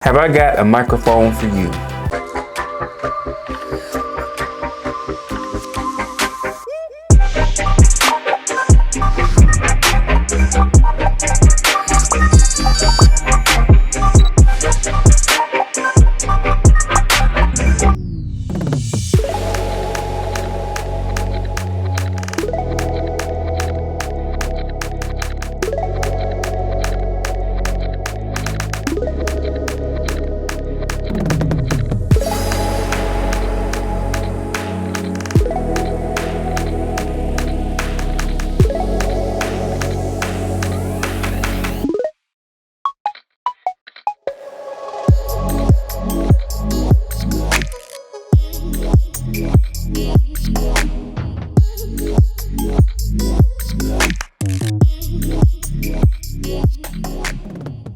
have I got a microphone for you.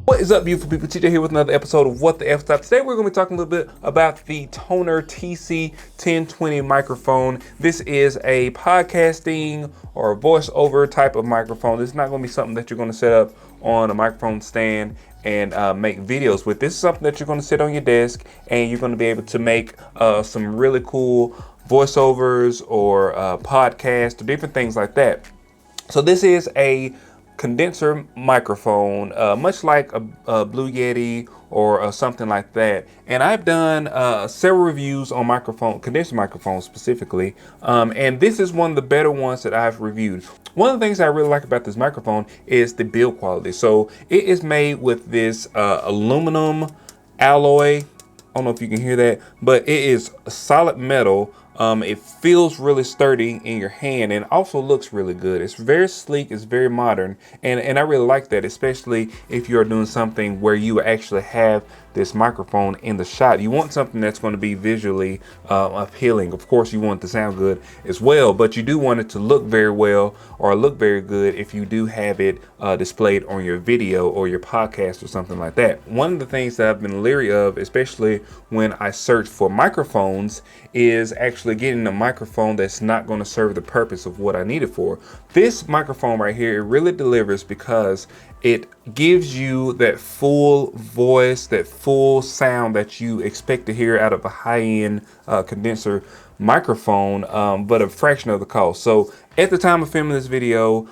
What is up, beautiful people? TJ here with another episode of What the F Stop. Today we're going to be talking a little bit about the Tonor TC-1020 microphone. This is a podcasting or a voiceover type of microphone. This is not going to be something that you're going to set up on a microphone stand and make videos with. This is something that you're going to sit on your desk and you're going to be able to make some really cool voiceovers or podcasts or different things like that. So this is a condenser microphone, much like a Blue Yeti or something like that. And I've done several reviews on condenser microphones specifically, and this is one of the better ones that I've reviewed. One of the things I really like about this microphone is the build quality. So it is made with this aluminum alloy. I don't know if you can hear that, but it is solid metal. It feels really sturdy in your hand and also looks really good. It's very sleek, it's very modern, and I really like that, especially if you're doing something where you actually have this microphone in the shot. You want something that's going to be visually appealing. Of course, you want it to sound good as well, but you do want it to look very well or look very good if you do have it displayed on your video or your podcast or something like that. One of the things that I've been leery of, especially when I search for microphones, is actually getting a microphone that's not going to serve the purpose of what I need it for. This microphone right here, it really delivers because it gives you that full voice, that full sound that you expect to hear out of a high-end condenser microphone, but a fraction of the cost. So at the time of filming this video,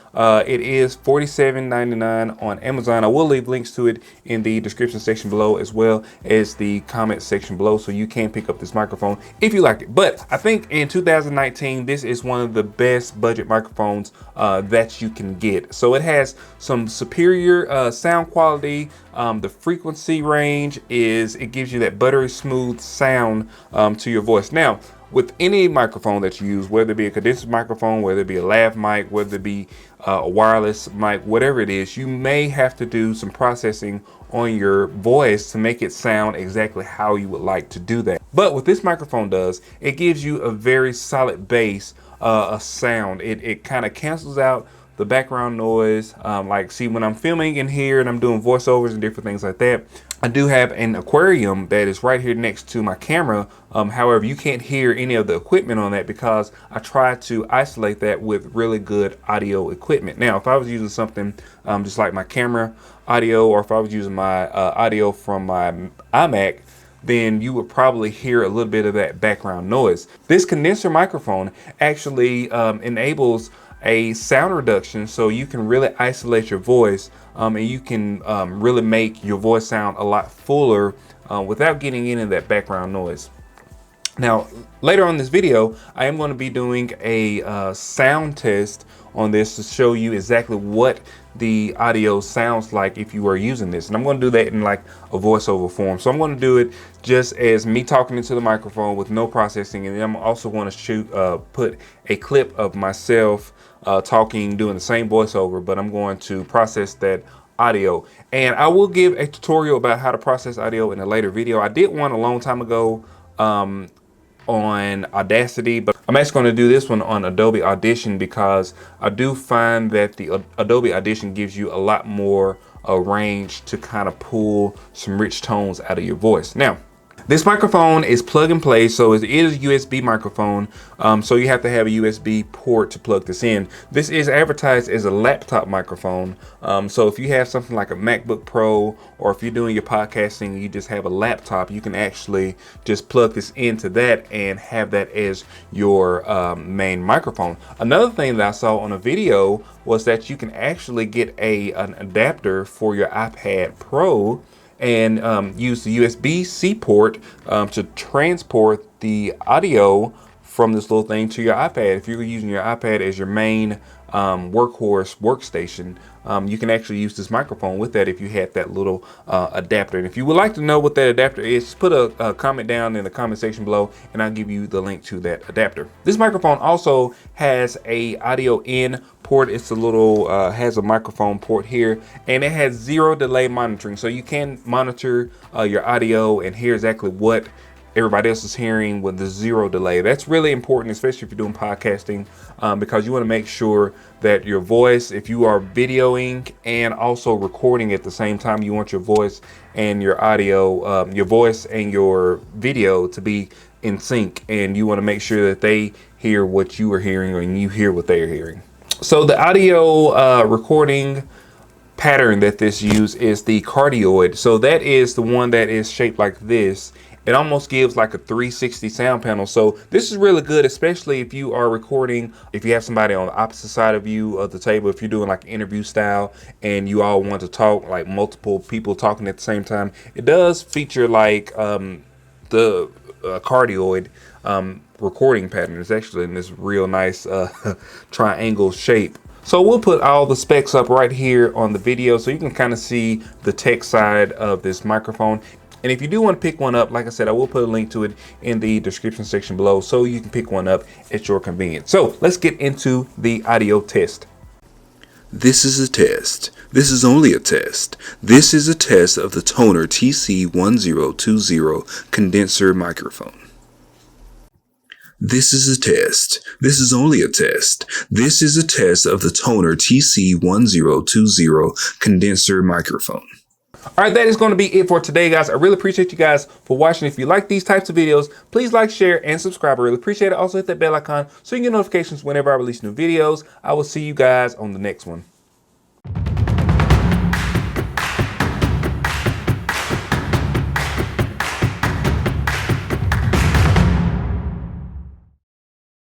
it is $47.99 on Amazon. I will leave links to it in the description section below as well as the comment section below, so you can pick up this microphone if you like it. But I think in 2019, this is one of the best budget microphones that you can get. So it has some superior sound quality. The frequency range it gives you that buttery smooth sound to your voice. Now, with any microphone that you use, whether it be a condenser microphone, whether it be a lav mic, whether it be a wireless mic, whatever it is, you may have to do some processing on your voice to make it sound exactly how you would like to do that. But what this microphone does, it gives you a very solid base of sound. It kind of cancels out the background noise. Like, see, when I'm filming in here and I'm doing voiceovers and different things like that, I do have an aquarium that is right here next to my camera. However, you can't hear any of the equipment on that because I try to isolate that with really good audio equipment. Now, if I was using something just like my camera audio, or if I was using my audio from my iMac, then you would probably hear a little bit of that background noise. This condenser microphone actually enables a sound reduction, so you can really isolate your voice and you can really make your voice sound a lot fuller without getting into that background noise. Now, later on in this video, I am going to be doing a sound test on this to show you exactly what the audio sounds like if you are using this. And I'm going to do that in like a voiceover form. So I'm going to do it just as me talking into the microphone with no processing. And then I'm also going to put a clip of myself talking, doing the same voiceover, but I'm going to process that audio. And I will give a tutorial about how to process audio in a later video. I did one a long time ago on Audacity, but I'm actually going to do this one on Adobe Audition because I do find that the Adobe Audition gives you a lot more range to kind of pull some rich tones out of your voice. Now, This microphone is plug and play, so it is a USB microphone, so you have to have a USB port to plug this in. This is advertised as a laptop microphone, so if you have something like a MacBook Pro, or if you're doing your podcasting and you just have a laptop, you can actually just plug this into that and have that as your main microphone. Another thing that I saw on a video was that you can actually get an adapter for your iPad Pro and use the USB-C port to transport the audio from this little thing to your iPad. If you're using your iPad as your main workhorse workstation, you can actually use this microphone with that if you had that little adapter. And if you would like to know what that adapter is, just put a comment down in the comment section below and I'll give you the link to that adapter. This microphone also has a audio in port. It's a little has a microphone port here, and it has 0 delay monitoring, so you can monitor your audio and hear exactly what everybody else is hearing with the 0 delay. That's really important, especially if you're doing podcasting, because you want to make sure that your voice, if you are videoing and also recording at the same time, you want your voice and your audio, your voice and your video to be in sync, and you want to make sure that they hear what you are hearing and you hear what they are hearing. So the audio recording pattern that this uses is the Cardioid. So that is the one that is shaped like this. It almost gives like a 360 sound panel. So this is really good, especially if you are recording, if you have somebody on the opposite side of you of the table, if you're doing like interview style and you all want to talk, like multiple people talking at the same time. It does feature like the Cardioid recording pattern. Is actually in this real nice triangle shape. So we'll put all the specs up right here on the video so you can kind of see the tech side of this microphone. And if you do want to pick one up, like I said, I will put a link to it in the description section below so you can pick one up at your convenience. So let's get into the audio test. This is a test. This is only a test. This is a test of the Tonor TC-1020 condenser microphone. This is a test. This is only a test. This is a test of the Tonor TC-1020 condenser microphone. All right, that is going to be it for today, guys. I really appreciate you guys for watching. If you like these types of videos, please like, share, and subscribe. I really appreciate it. Also hit that bell icon so you can get notifications whenever I release new videos. I will see you guys on the next one.